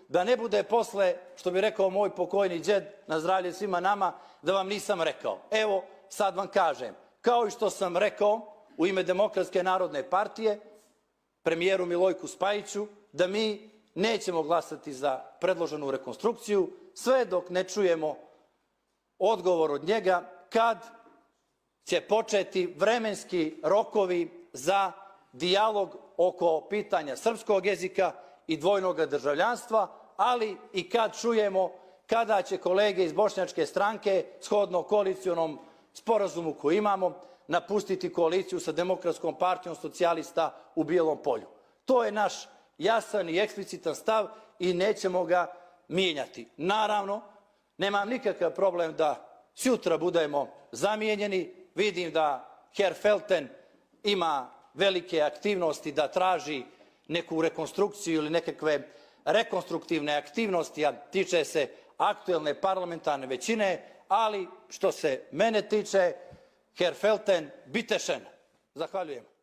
da ne bude posle, što bi rekao moj pokojni đed, na zdravlje svima nama, da vam nisam rekao. Evo, sad vam kažem, kao i što sam rekao u ime Demokratske narodne partije, premijeru Milojku Spajiću, da mi nećemo glasati za predloženu rekonstrukciju, sve dok ne čujemo odgovor od njega kad će početi vremenski rokovi za dijalog oko pitanja srpskog jezika i dvojnog državljanstva, ali i kad čujemo kada će kolege iz Bošnjačke stranke, shodno koalicionom sporazumu koji imamo, napustiti koaliciju sa Demokratskom partijom socijalista u Bijelom Polju. To je naš jasan i eksplicitan stav i nećemo ga mijenjati. Naravno, nemam nikakav problem da sutra budemo zamijenjeni. Vidim da Herr Felten ima velike aktivnosti da traži neku rekonstrukciju ili nekakve rekonstruktivne aktivnosti, a tiče se aktuelne parlamentarne većine, ali što se mene tiče, Herr Felten, bitešen. Zahvaljujem.